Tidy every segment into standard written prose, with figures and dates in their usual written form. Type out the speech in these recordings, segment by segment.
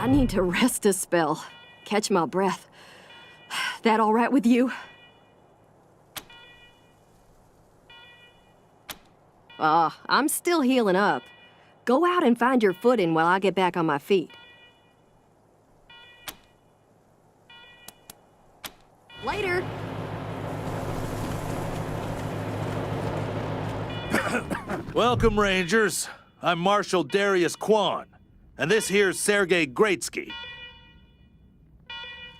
I need to rest a spell. Catch my breath. That all right with you? I'm still healing up. Go out and find your footing while I get back on my feet. Later! Welcome, Rangers. I'm Marshal Darius Kwan, and this here's Sergei Greatsky.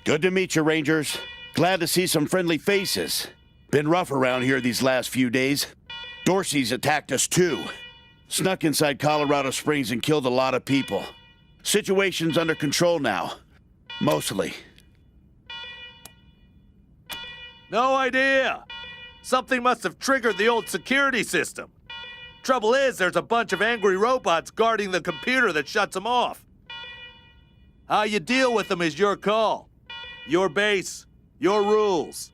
Good to meet you, Rangers. Glad to see some friendly faces. Been rough around here these last few days. Dorsey's attacked us too. Snuck inside Colorado Springs and killed a lot of people. Situation's under control now. Mostly. No idea. Something must have triggered the old security system. Trouble is, there's a bunch of angry robots guarding the computer that shuts them off. How you deal with them is your call. Your base, your rules.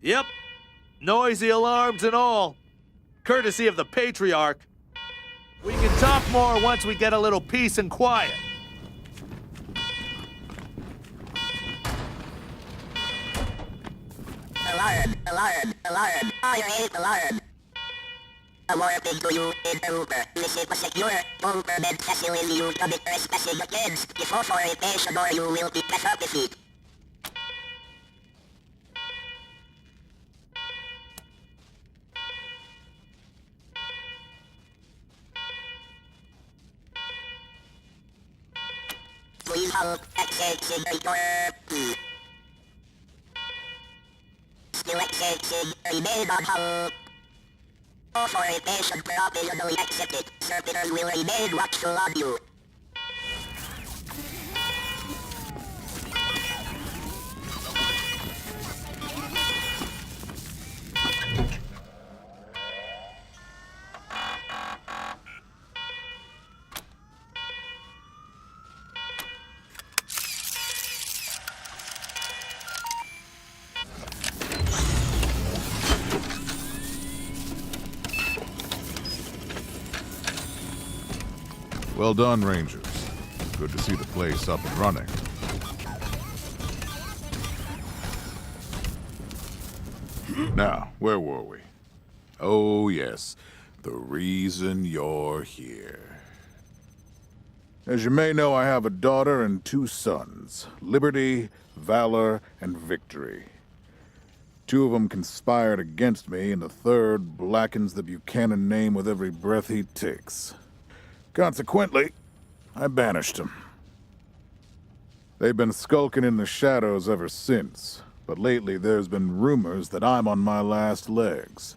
Yep, noisy alarms and all. Courtesy of the Patriarch. We can talk more once we get a little peace and quiet. Alarm, I hate alarm. A warping to you in the Uber. Visit a secure bunker bed facility you commit trespassing against. Before foreignation or you will be left defeat. Please hold accessing report. Still accessing remain on hold. All foreignation provisionally accepted. Servitors will remain watchful on you. Well done, Rangers. Good to see the place up and running. Now, where were we? Oh, yes. The reason you're here. As you may know, I have a daughter and 2 sons. Liberty, Valor, and Victory. 2 of them conspired against me, and the third blackens the Buchanan name with every breath he takes. Consequently, I banished them. They've been skulking in the shadows ever since, but lately there's been rumors that I'm on my last legs.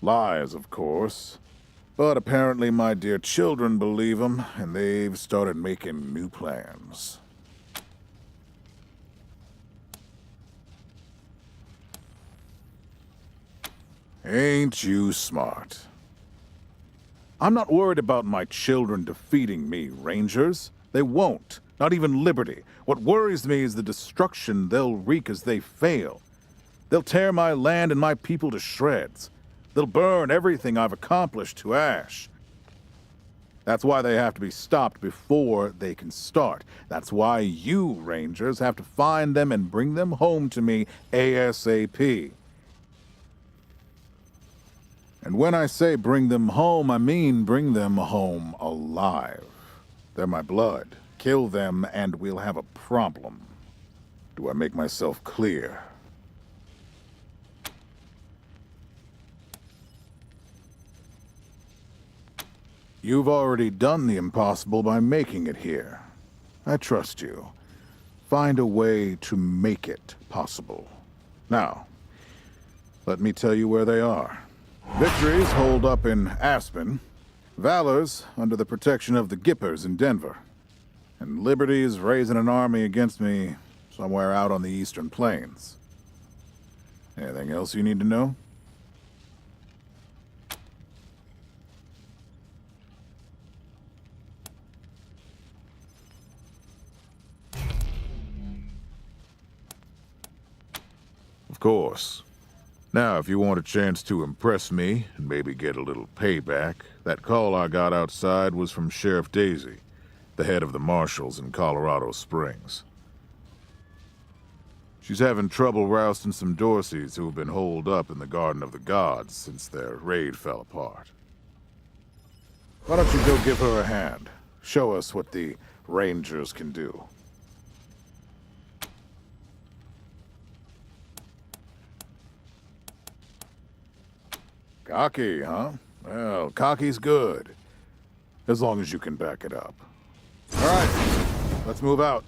Lies, of course, but apparently my dear children believe them, and they've started making new plans. Ain't you smart? I'm not worried about my children defeating me, Rangers. They won't. Not even Liberty. What worries me is the destruction they'll wreak as they fail. They'll tear my land and my people to shreds. They'll burn everything I've accomplished to ash. That's why they have to be stopped before they can start. That's why you, Rangers, have to find them and bring them home to me ASAP. And when I say bring them home, I mean bring them home alive. They're my blood. Kill them and we'll have a problem. Do I make myself clear? You've already done the impossible by making it here. I trust you. Find a way to make it possible. Now, let me tell you where they are. Victory's holed up in Aspen. Valor's under the protection of the Gippers in Denver. And Liberty's raising an army against me somewhere out on the Eastern Plains. Anything else you need to know? Of course. Now, if you want a chance to impress me and maybe get a little payback, that call I got outside was from Sheriff Daisy, the head of the marshals in Colorado Springs. She's having trouble rousting some Dorseys who have been holed up in the Garden of the Gods since their raid fell apart. Why don't you go give her a hand? Show us what the Rangers can do. Cocky, huh? Well, cocky's good. As long as you can back it up. All right, let's move out.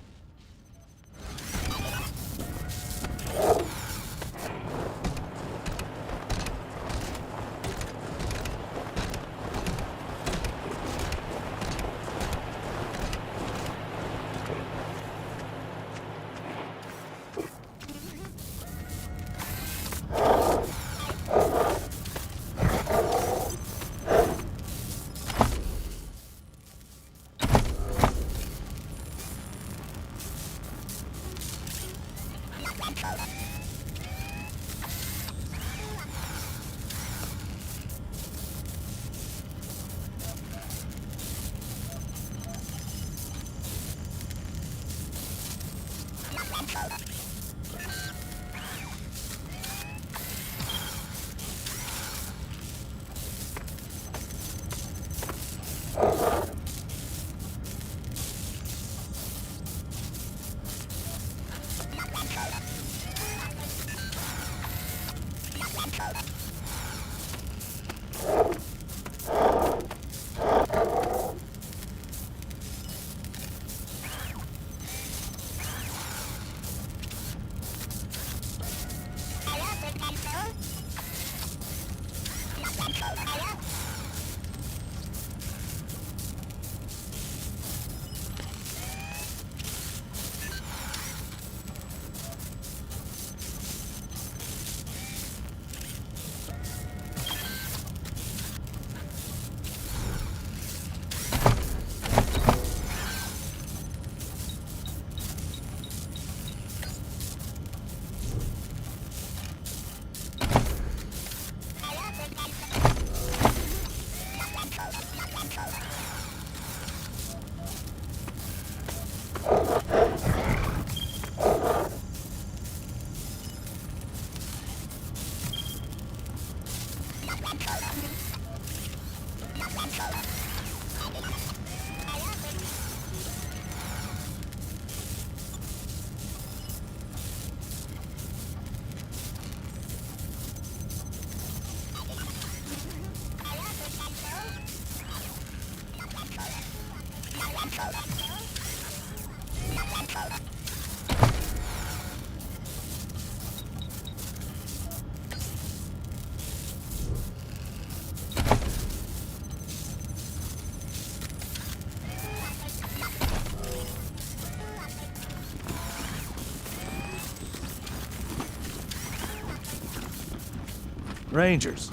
Rangers,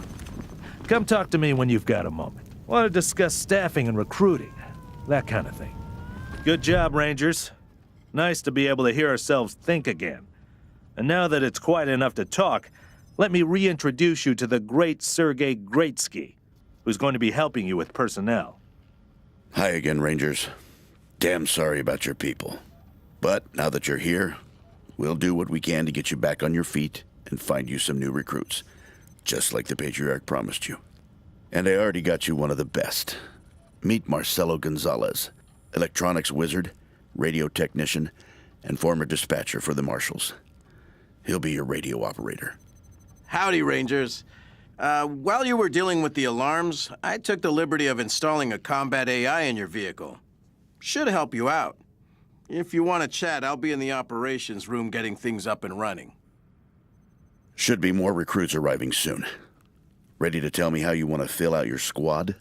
come talk to me when you've got a moment. Want to discuss staffing and recruiting, that kind of thing. Good job, Rangers. Nice to be able to hear ourselves think again. And now that it's quiet enough to talk, let me reintroduce you to the great Sergei Greatsky, who's going to be helping you with personnel. Hi again, Rangers. Damn sorry about your people. But now that you're here, we'll do what we can to get you back on your feet and find you some new recruits. Just like the Patriarch promised you. And I already got you one of the best. Meet Marcelo Gonzalez, electronics wizard, radio technician, and former dispatcher for the Marshals. He'll be your radio operator. Howdy, Rangers. While you were dealing with the alarms, I took the liberty of installing a combat AI in your vehicle. Should help you out. If you want to chat, I'll be in the operations room getting things up and running. Should be more recruits arriving soon. Ready to tell me how you want to fill out your squad?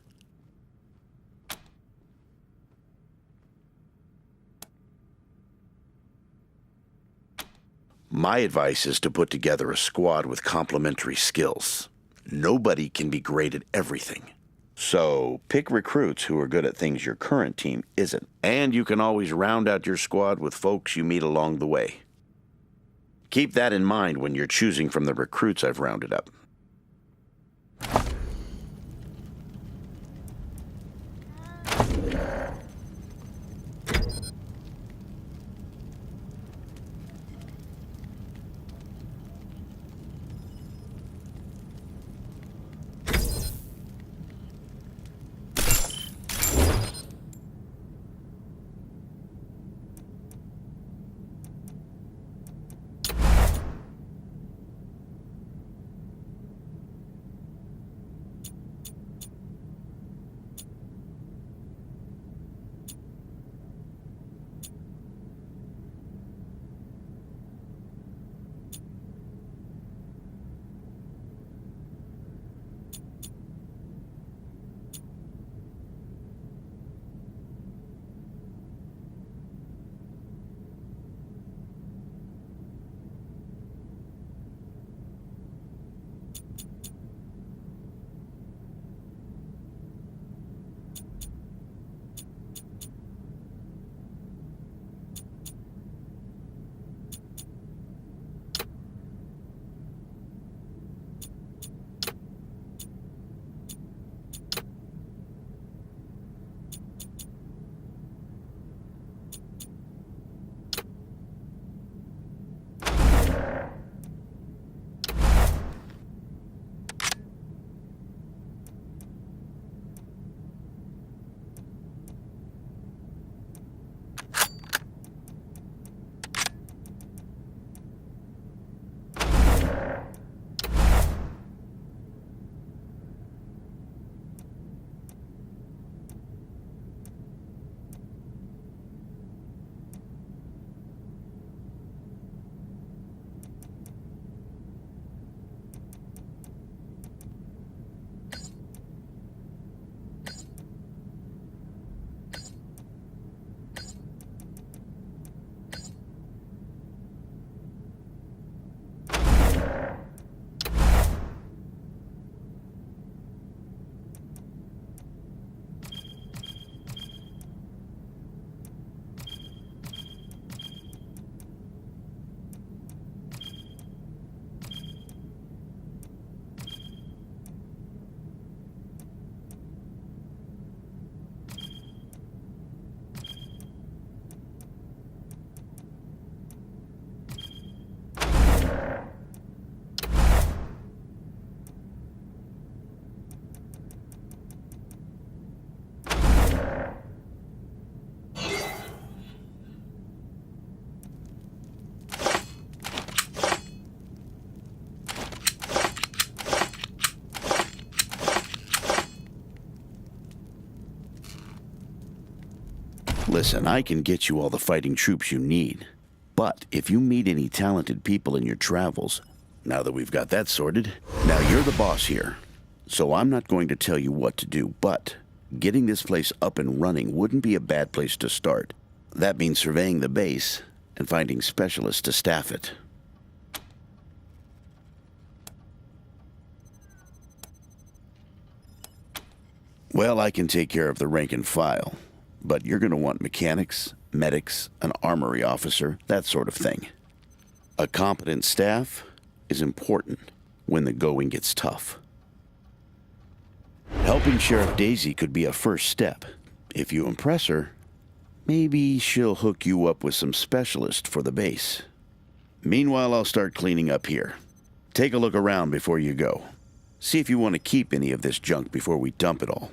My advice is to put together a squad with complementary skills. Nobody can be great at everything. So pick recruits who are good at things your current team isn't. And you can always round out your squad with folks you meet along the way. Keep that in mind when you're choosing from the recruits I've rounded up. Listen, I can get you all the fighting troops you need. But if you meet any talented people in your travels, now that we've got that sorted, now you're the boss here. So I'm not going to tell you what to do, but getting this place up and running wouldn't be a bad place to start. That means surveying the base and finding specialists to staff it. Well, I can take care of the rank and file, but you're going to want mechanics, medics, an armory officer, that sort of thing. A competent staff is important when the going gets tough. Helping Sheriff Daisy could be a first step. If you impress her, maybe she'll hook you up with some specialist for the base. Meanwhile, I'll start cleaning up here. Take a look around before you go. See if you want to keep any of this junk before we dump it all.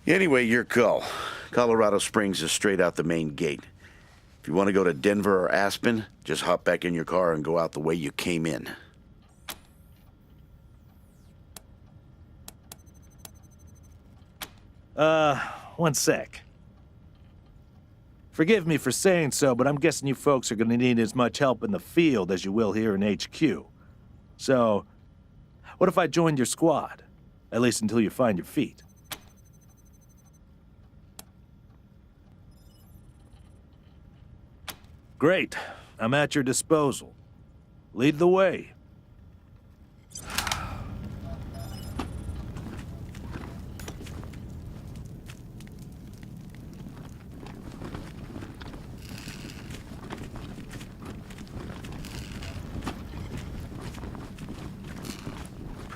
Anyway, your call. Colorado Springs is straight out the main gate. If you want to go to Denver or Aspen, just hop back in your car and go out the way you came in. One sec. Forgive me for saying so, but I'm guessing you folks are gonna need as much help in the field as you will here in HQ. So, what if I joined your squad? At least until you find your feet. Great. I'm at your disposal. Lead the way.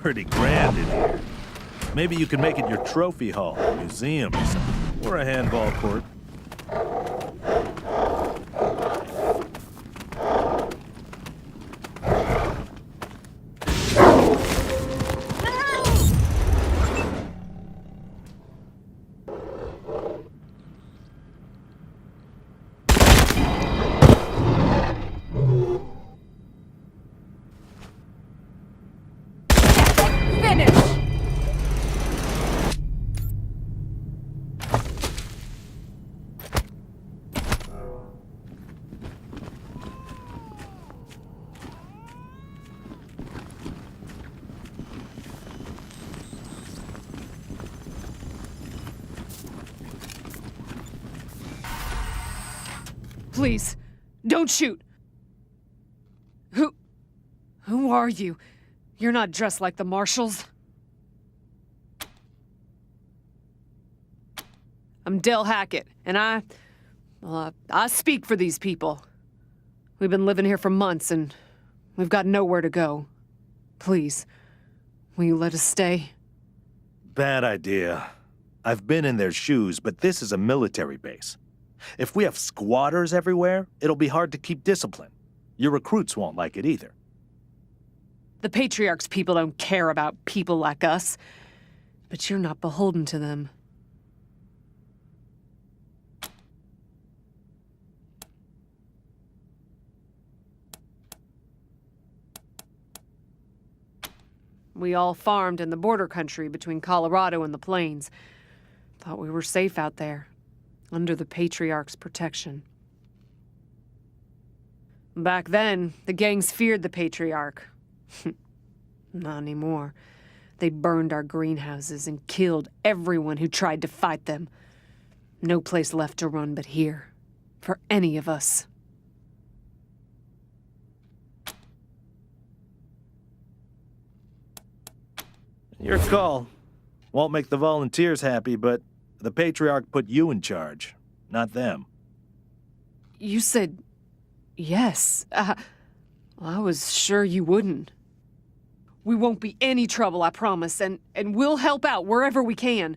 pretty grand in here. Maybe you can make it your trophy hall, museum, or something, or a handball court. Please, don't shoot. Who are you? You're not dressed like the marshals. I'm Del Hackett, and I speak for these people. We've been living here for months, and we've got nowhere to go. Please, will you let us stay? Bad idea. I've been in their shoes, but this is a military base. If we have squatters everywhere, it'll be hard to keep discipline. Your recruits won't like it either. The Patriarch's people don't care about people like us, but you're not beholden to them. We all farmed in the border country between Colorado and the plains. Thought we were safe out there, under the Patriarch's protection. Back then, the gangs feared the Patriarch. Not anymore. They burned our greenhouses and killed everyone who tried to fight them. No place left to run but here, for any of us. Your call. Won't make the volunteers happy, but the Patriarch put you in charge, not them. You said yes. I was sure you wouldn't. We won't be any trouble, I promise, and we'll help out wherever we can.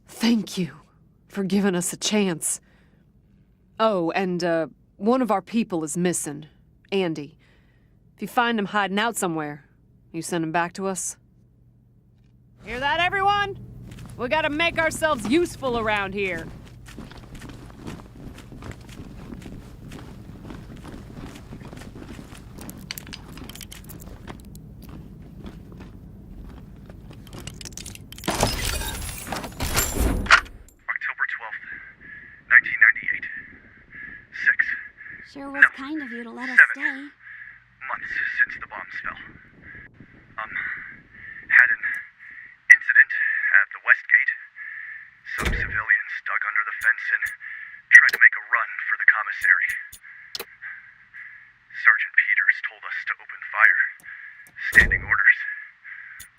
Thank you for giving us a chance. Oh, and one of our people is missing, Andy. If you find him hiding out somewhere, you send him back to us? Hear that, everyone? We gotta make ourselves useful around here. Sure was kind of you to let us stay. Months since the bombs fell. Had an incident at the West Gate. Some civilians dug under the fence and tried to make a run for the commissary. Sergeant Peters told us to open fire. Standing orders.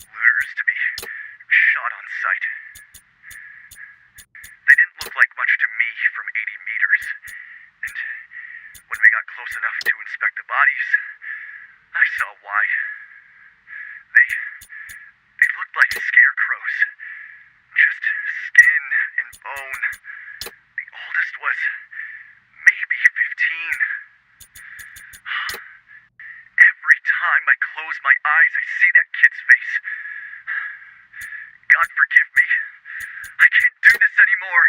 Looters to be shot on sight. They didn't look like much to me from 80 meters. And when we got close enough to inspect the bodies, I saw why. They looked like scarecrows. Just skin and bone. The oldest was maybe 15. Every time I close my eyes, I see that kid's face. God forgive me. I can't do this anymore.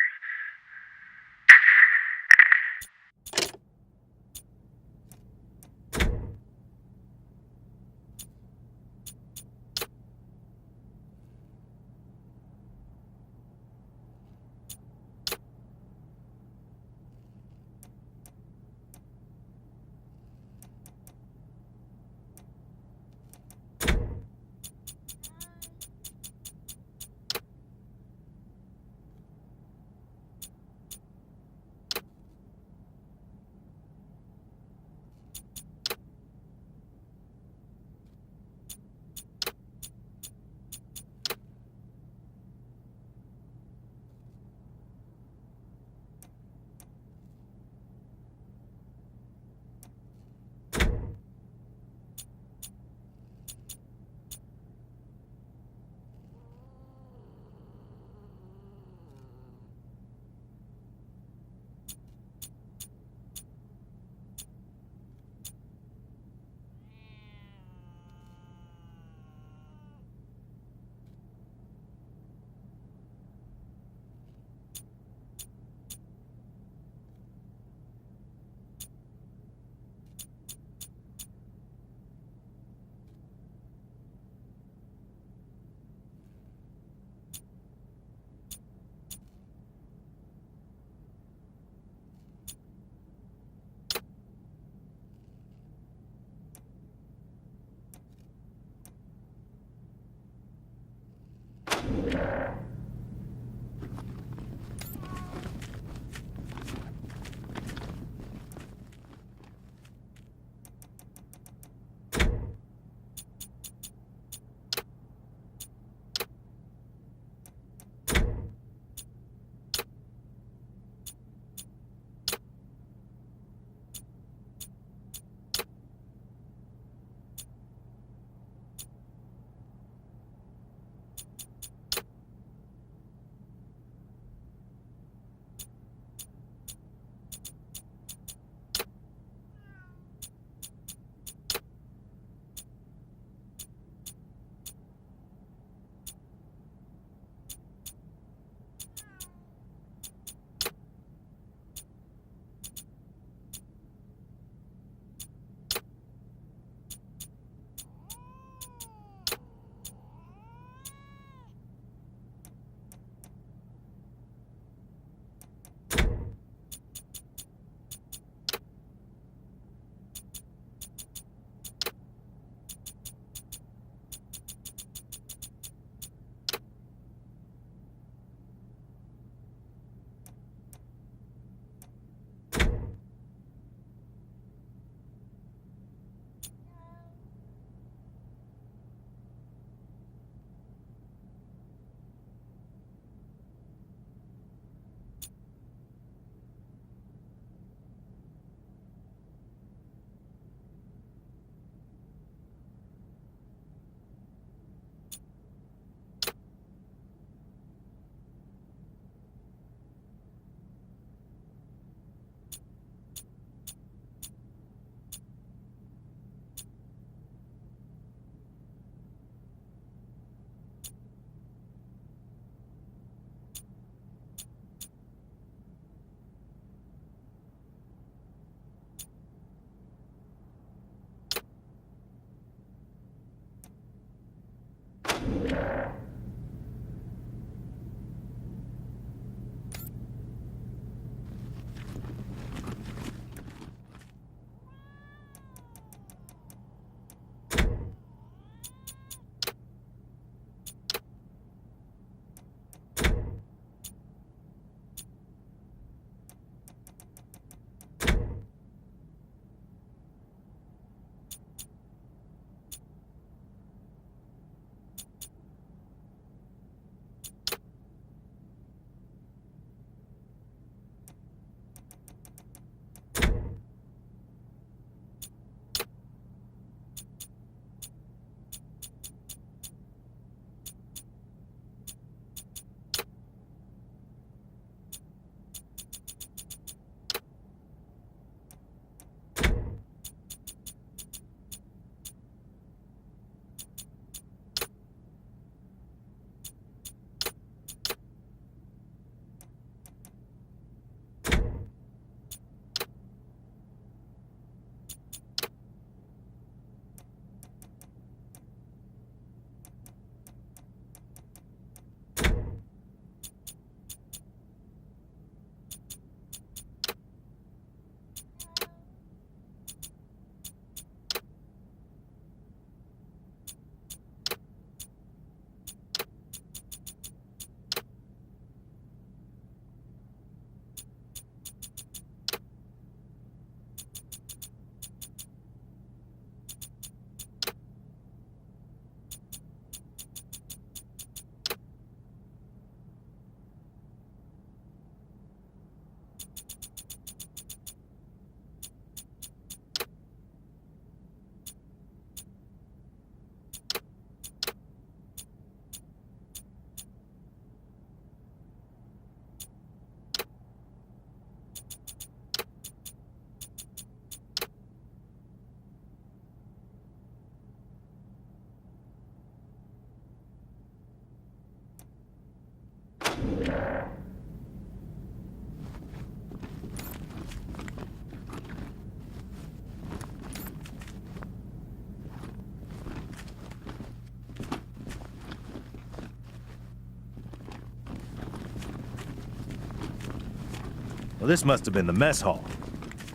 Well, this must have been the mess hall.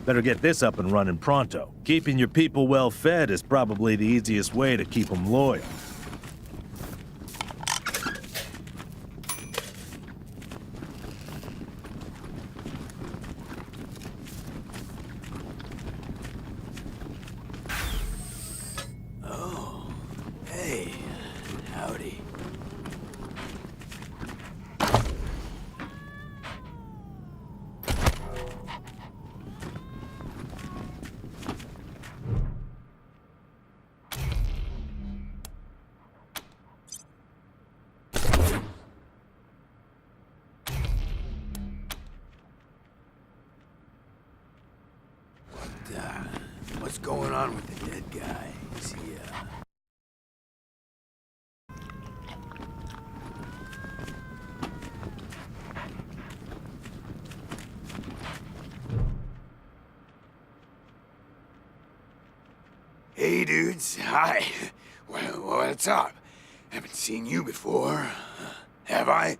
Better get this up and running pronto. Keeping your people well fed is probably the easiest way to keep them loyal. Hey, howdy. What's going on with the dead guy? Is he, Hey, dudes. Hi. Well, what's up? Haven't seen you before. Have I?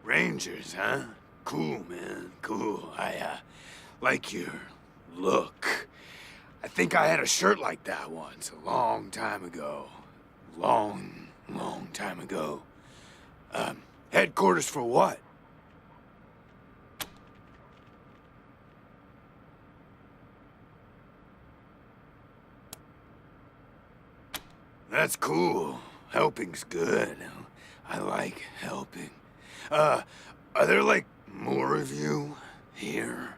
Rangers, huh? Cool, man. Cool. I like your look. I think I had a shirt like that once, a long time ago. Long time ago. Headquarters for what? That's cool. Helping's good. I like helping. Are there, like, more of you here?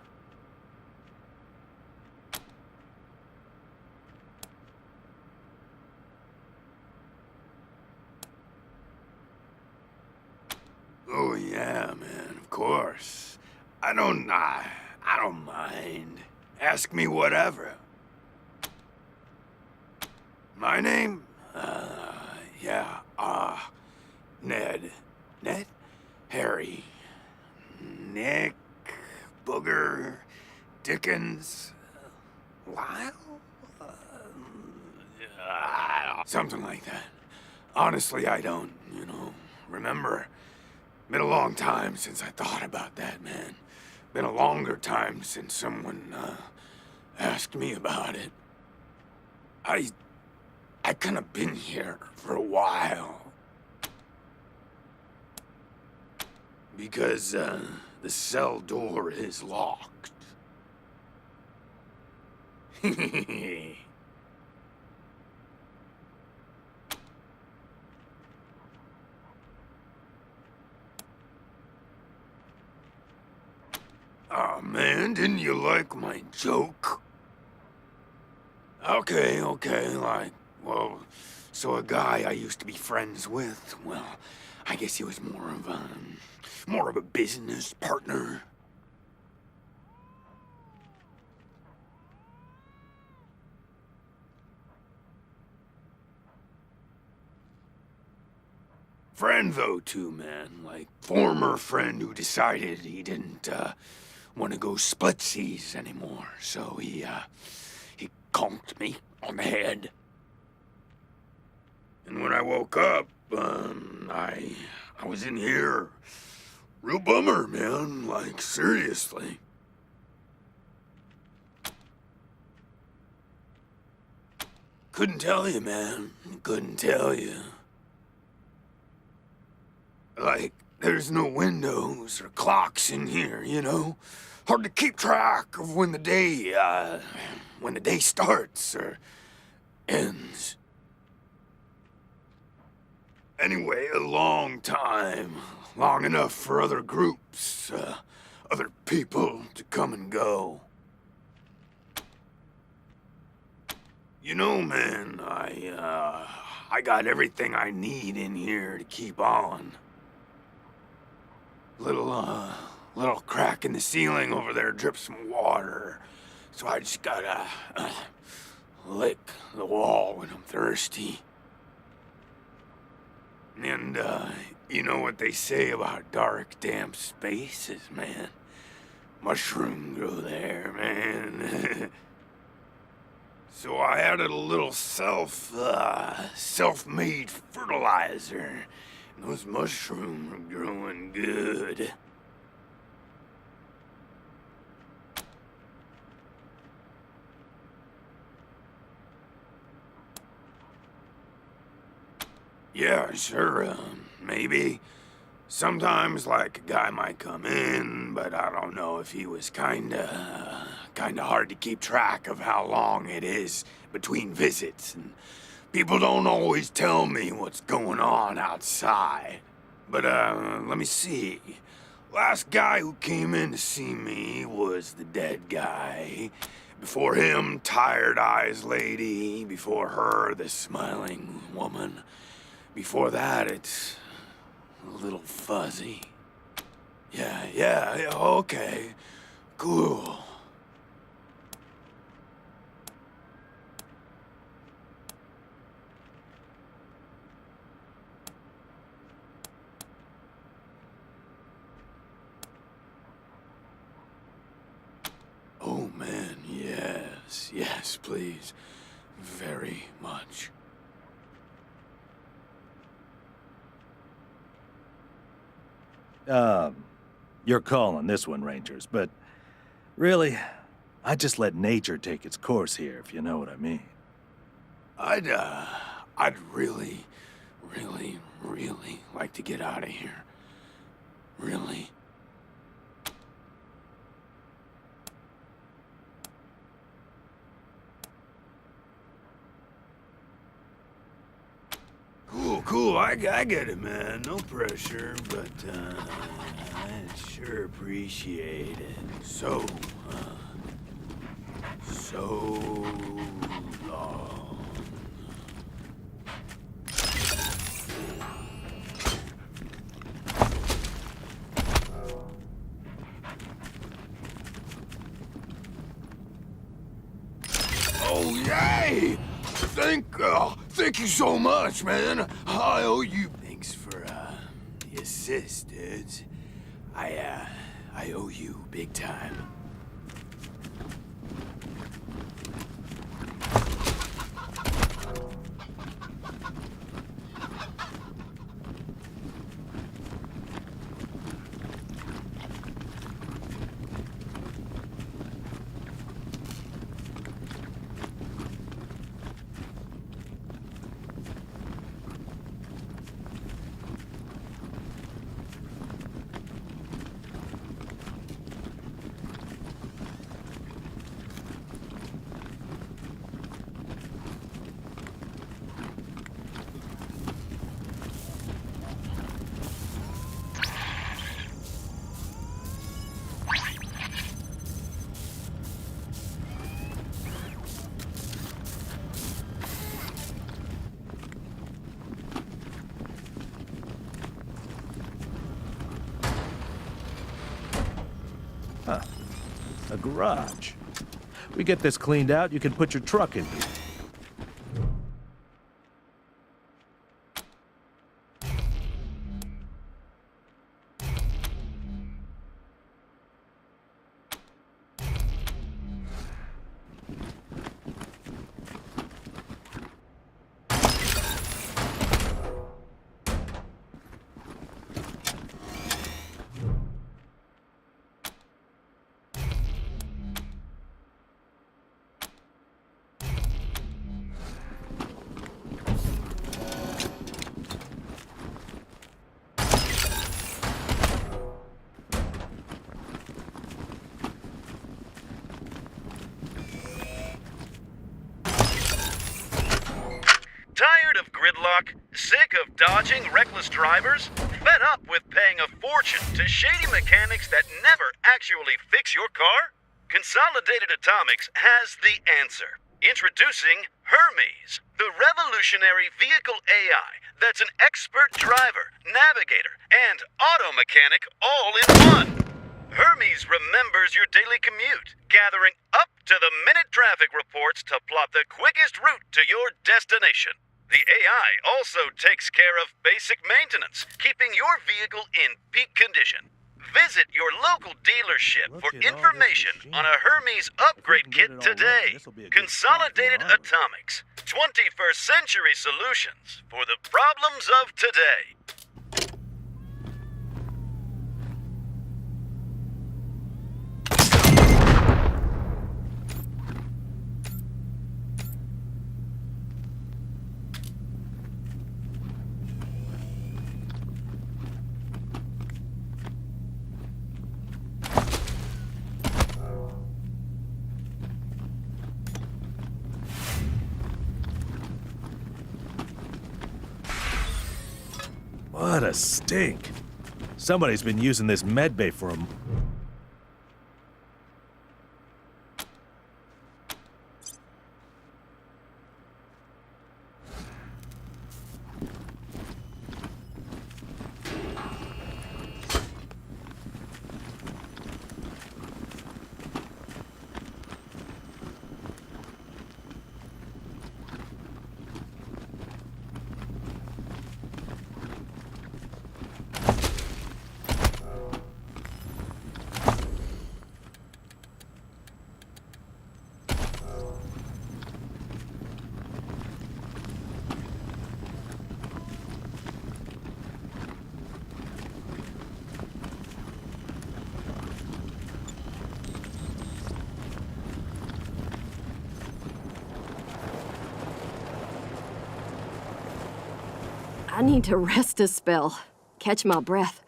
Oh, yeah, man, of course. I don't mind. Ask me whatever. My name? Ned. Ned? Harry. Nick. Booger. Dickens. Lyle? Something like that. Honestly, I don't, remember. Been a long time since I thought about that, man. Been a longer time since someone, asked me about it. I kinda been here for a while. Because, the cell door is locked. Aw, man, didn't you like my joke? Okay, so a guy I used to be friends with, well, I guess he was more of a business partner. Friend, though, too, man. Like, former friend who decided he didn't, want to go splitsies anymore, so he conked me on the head. And when I woke up, I was in here. Real bummer, man, like, seriously. Couldn't tell you, man. Couldn't tell you. Like, there's no windows or clocks in here, Hard to keep track of when the day starts or ends. Anyway, a long time. Long enough for other groups, other people to come and go. Man, I got everything I need in here to keep on. Little crack in the ceiling over there drips some water. So I just gotta lick the wall when I'm thirsty. And, you know what they say about dark, damp spaces, man? Mushroom grow there, man. So I added a little self-made fertilizer. And those mushrooms are growing good. Yeah, sure, maybe. Sometimes, like, a guy might come in, but I don't know if he was kinda hard to keep track of how long it is between visits, and people don't always tell me what's going on outside. But, let me see. Last guy who came in to see me was the dead guy. Before him, Tired Eyes Lady. Before her, the smiling woman. Before that, it's a little fuzzy. Yeah, okay. Cool. Oh man, yes, please. Very much. You're calling this one, Rangers, but really, I just let nature take its course here, if you know what I mean. I'd really like to get out of here. Really. Cool, I get it, man. No pressure, but, I'd sure appreciate it. So long. Oh, yay! Thank you so much, man. I owe you. Thanks for, the assist, dudes. I owe you big time. A garage. We get this cleaned out, you can put your truck in here. Tired of gridlock? Sick of dodging reckless drivers? Fed up with paying a fortune to shady mechanics that never actually fix your car? Consolidated Atomics has the answer. Introducing Hermes, the revolutionary vehicle AI that's an expert driver, navigator, and auto mechanic all in one. Hermes remembers your daily commute, gathering up-to-the-minute traffic reports to plot the quickest route to your destination. The AI also takes care of basic maintenance, keeping your vehicle in peak condition. Visit your local dealership for information on a Hermes upgrade kit today. Consolidated Atomics. 21st century solutions for the problems of today. What a stink. Somebody's been using this med bay for a... I need to rest a spell. Catch my breath.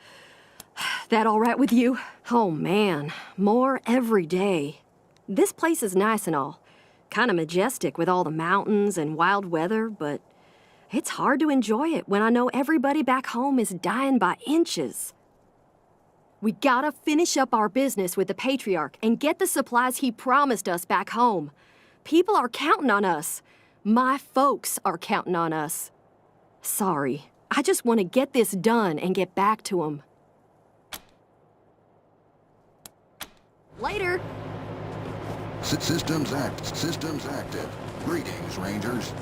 That all right with you? Oh man, more every day. This place is nice and all. Kinda majestic with all the mountains and wild weather, but it's hard to enjoy it when I know everybody back home is dying by inches. We gotta finish up our business with the Patriarch and get the supplies he promised us back home. People are counting on us. My folks are counting on us. Sorry, I just want to get this done and get back to them. Later! Systems active. Greetings, Rangers.